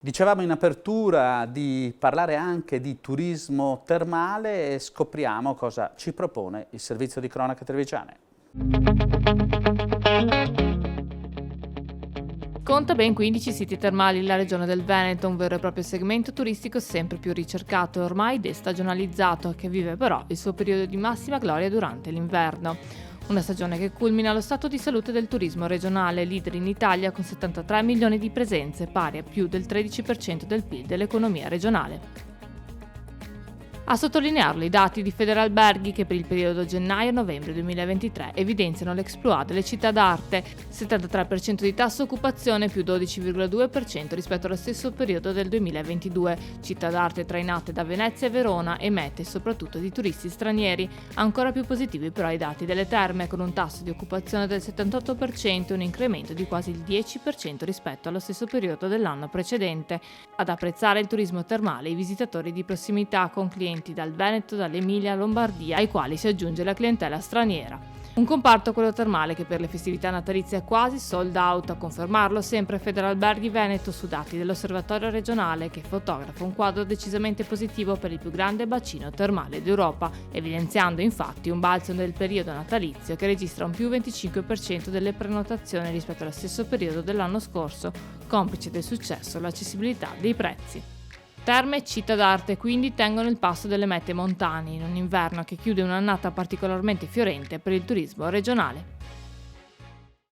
Dicevamo in apertura di parlare anche di turismo termale e scopriamo cosa ci propone il servizio di cronache trevigiane. Conta ben 15 siti termali la regione del Veneto, un vero e proprio segmento turistico sempre più ricercato e ormai destagionalizzato, che vive però il suo periodo di massima gloria durante l'inverno. Una stagione che culmina lo stato di salute del turismo regionale, leader in Italia con 73 milioni di presenze, pari a più del 13% del PIL dell'economia regionale. A sottolinearlo i dati di Federalberghi che per il periodo gennaio-novembre 2023 evidenziano l'exploit delle città d'arte, 73% di tasso occupazione più 12,2% rispetto allo stesso periodo del 2022, città d'arte trainate da Venezia e Verona e mete soprattutto di turisti stranieri. Ancora più positivi però i dati delle terme con un tasso di occupazione del 78% e un incremento di quasi il 10% rispetto allo stesso periodo dell'anno precedente. Ad apprezzare il turismo termale i visitatori di prossimità con clienti dal Veneto, dall'Emilia, Lombardia, ai quali si aggiunge la clientela straniera. Un comparto, quello termale, che per le festività natalizie è quasi sold out, a confermarlo sempre Federalberghi Veneto su dati dell'Osservatorio regionale che fotografa un quadro decisamente positivo per il più grande bacino termale d'Europa, evidenziando infatti un balzo nel periodo natalizio che registra un più 25% delle prenotazioni rispetto allo stesso periodo dell'anno scorso, complice del successo l'accessibilità dei prezzi. Terme e città d'arte quindi tengono il passo delle mete montane in un inverno che chiude un'annata particolarmente fiorente per il turismo regionale.